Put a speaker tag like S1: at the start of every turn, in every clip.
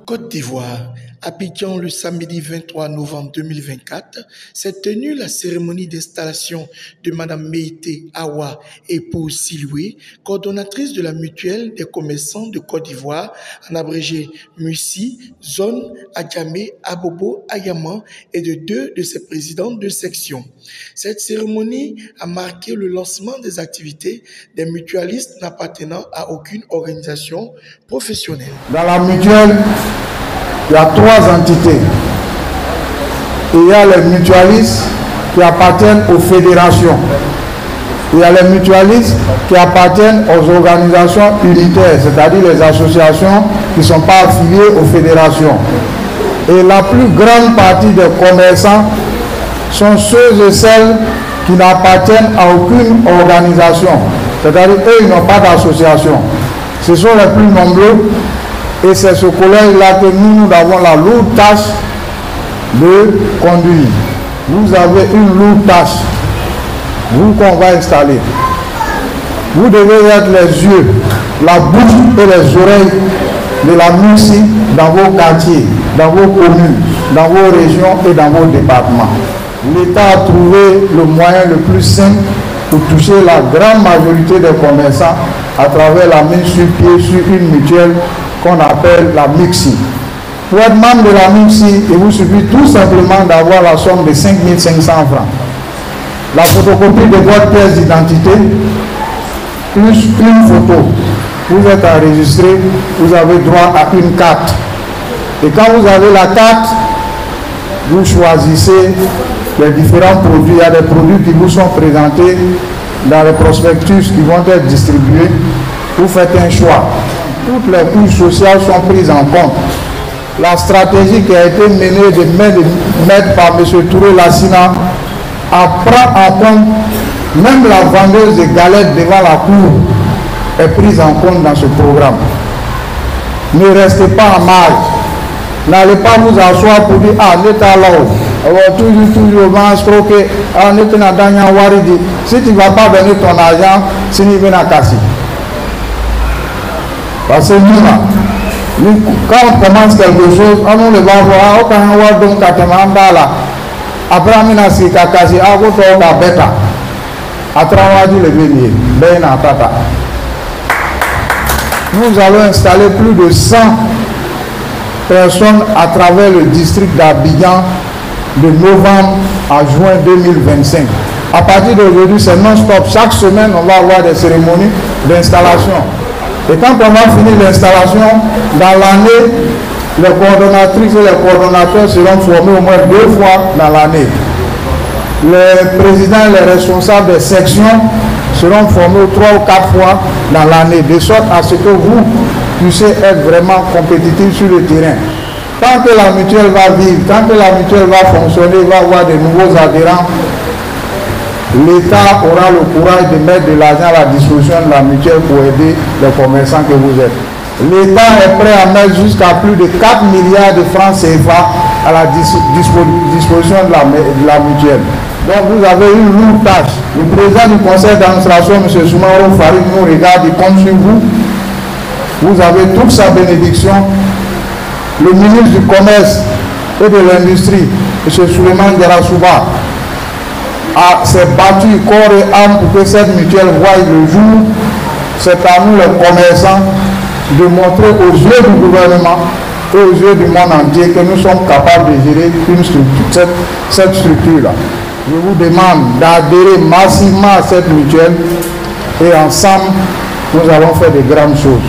S1: Côte d'Ivoire, Abidjan, le samedi 23 novembre 2024, s'est tenue la cérémonie d'installation de Mme Meïté Awa épouse Siloué, coordonnatrice de la mutuelle des commerçants de Côte d'Ivoire, en abrégé MUSI, zone Adjamé, Abobo, Ayaman, et de 2 de ses présidentes de section. Cette cérémonie a marqué le lancement des activités des mutualistes n'appartenant à aucune organisation professionnelle.
S2: Dans la mutuelle, il y a 3 entités. Il y a les mutualistes qui appartiennent aux fédérations. Il y a les mutualistes qui appartiennent aux organisations unitaires, c'est-à-dire les associations qui ne sont pas affiliées aux fédérations. Et la plus grande partie des commerçants sont ceux et celles qui n'appartiennent à aucune organisation. C'est-à-dire eux, ils n'ont pas d'association. Ce sont les plus nombreux. Et c'est ce collège-là que nous avons la lourde tâche de conduire. Vous avez une lourde tâche, vous qu'on va installer. Vous devez être les yeux, la bouche et les oreilles de la MUSI dans vos quartiers, dans vos communes, dans vos régions et dans vos départements. L'État a trouvé le moyen le plus simple pour toucher la grande majorité des commerçants à travers la mise sur pied sur une mutuelle qu'on appelle la MUSI. Pour être membre de la MUSI, il vous suffit tout simplement d'avoir la somme de 5 500 francs. La photocopie de votre pièce d'identité, plus une photo. Vous êtes enregistré, vous avez droit à une carte. Et quand vous avez la carte, vous choisissez les différents produits. Il y a des produits qui vous sont présentés dans les prospectus qui vont être distribués. Vous faites un choix. Toutes les couches sociales sont prises en compte. La stratégie qui a été menée de mettre par M. Touré Lassina prend en compte, même la vendeuse de galettes devant la cour est prise en compte dans ce programme. Ne restez pas en marge. N'allez pas vous asseoir pour dire ah l'État là-haut. Toujours va escroquer. Si tu ne vas pas donner ton argent, si tu viens à casser. Parce que nous, quand on commence quelque chose, on ne va voir, on va donc là. Après, on a dit que à travers le bélier, nous allons installer plus de 100 personnes à travers le district d'Abidjan de novembre à juin 2025. À partir d'aujourd'hui, c'est non-stop. Chaque semaine, on va avoir des cérémonies d'installation. Et quand on va finir l'installation, dans l'année, les coordonnatrices et les coordonnateurs seront formés au moins 2 fois dans l'année. Les présidents et les responsables des sections seront formés 3 ou 4 fois dans l'année, de sorte à ce que vous puissiez être vraiment compétitifs sur le terrain. Tant que la mutuelle va vivre, tant que la mutuelle va fonctionner, va avoir de nouveaux adhérents, l'État aura le courage de mettre de l'argent à la disposition de la mutuelle pour aider les commerçants que vous êtes. L'État est prêt à mettre jusqu'à plus de 4 milliards de francs CFA à la disposition de la mutuelle. Donc vous avez une lourde tâche. Le président du conseil d'administration, M. Soumaoro Farid, nous regarde, il compte sur vous. Vous avez toute sa bénédiction. Le ministre du Commerce et de l'Industrie, M. Souleymane Diarra-Souba, s'est battu corps et âme pour que cette mutuelle voie le jour. C'est à nous les commerçants de montrer aux yeux du gouvernement et aux yeux du monde entier que nous sommes capables de gérer cette structure-là. Je vous demande d'adhérer massivement à cette mutuelle et ensemble, nous allons faire de grandes choses.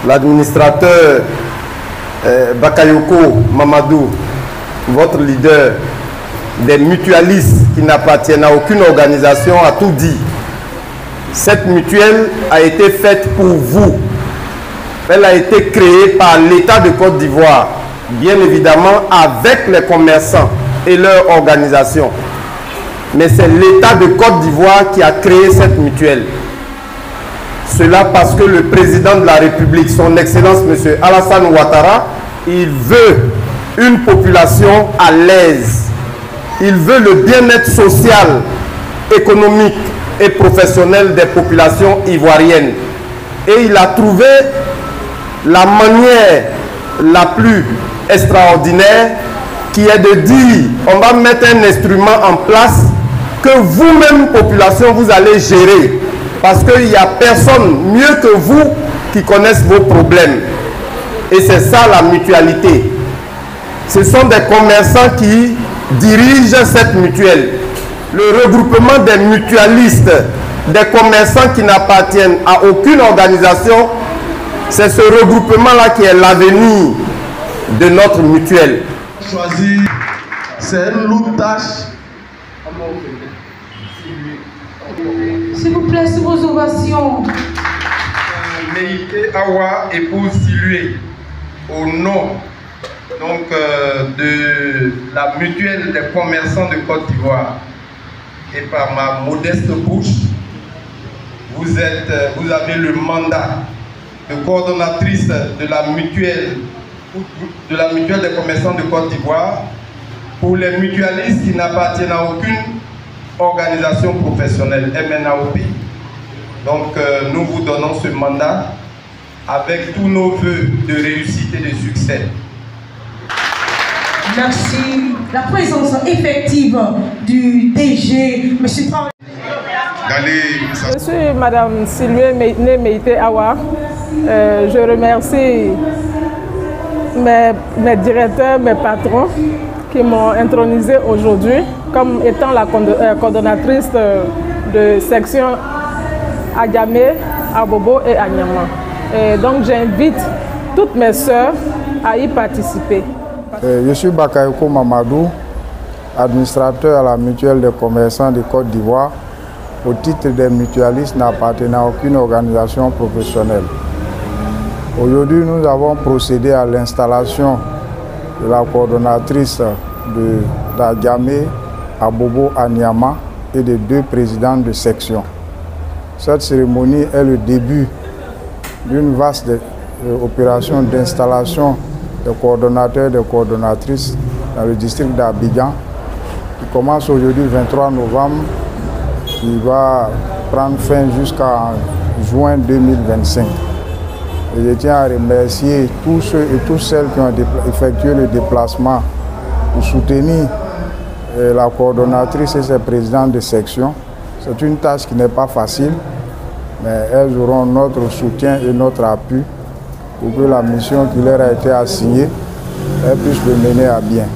S3: L'administrateur Bakayoko Mamadou, votre leader des mutualistes qui n'appartiennent à aucune organisation, a tout dit. Cette mutuelle a été faite pour vous. Elle a été créée par l'État de Côte d'Ivoire, bien évidemment avec les commerçants et leur organisation. Mais c'est l'État de Côte d'Ivoire qui a créé cette mutuelle. Cela parce que le président de la République, son Excellence M. Alassane Ouattara, il veut une population à l'aise. Il veut le bien-être social, économique et professionnel des populations ivoiriennes. Et il a trouvé la manière la plus extraordinaire, qui est de dire, on va mettre un instrument en place que vous-même, population, vous allez gérer. Parce qu'il n'y a personne mieux que vous qui connaisse vos problèmes. Et c'est ça la mutualité. Ce sont des commerçants qui dirigent cette mutuelle. Le regroupement des mutualistes, des commerçants qui n'appartiennent à aucune organisation, c'est ce regroupement-là qui est l'avenir de notre mutuelle.
S4: Choisir, c'est une lourde tâche.
S5: S'il vous plaît, sous vos ovations.
S6: Meïté Awa, épouse Silué, au nom donc, de la mutuelle des commerçants de Côte d'Ivoire et par ma modeste bouche, vous avez le mandat de coordonnatrice de la mutuelle des commerçants de Côte d'Ivoire pour les mutualistes qui n'appartiennent à aucune organisation professionnelle, MNAOP. Donc nous vous donnons ce mandat avec tous nos vœux de réussite et de succès.
S5: Merci. La présence effective du DG, M. Traoré.
S7: Je suis Madame Silué Meïté Awa. Je remercie mes directeurs, mes patrons qui m'ont intronisé aujourd'hui comme étant la coordonnatrice de section à Djamé, à Bobo et à Niama. Et donc j'invite toutes mes sœurs à y participer.
S2: Je suis Bakayoko Mamadou, administrateur à la mutuelle des commerçants de Côte d'Ivoire, au titre des mutualistes n'appartenant à aucune organisation professionnelle. Aujourd'hui, nous avons procédé à l'installation de la coordonnatrice d'Adjamé, à Bobo, à Niama et de 2 présidents de section. Cette cérémonie est le début d'une vaste opération d'installation des coordonnateurs et des coordonnatrices dans le district d'Abidjan, qui commence aujourd'hui 23 novembre, qui va prendre fin jusqu'à juin 2025. Et je tiens à remercier tous ceux et toutes celles qui ont effectué le déplacement pour soutenir la coordonnatrice et ses présidents de section. C'est une tâche qui n'est pas facile, mais elles auront notre soutien et notre appui pour que la mission qui leur a été assignée, elles puissent le mener à bien.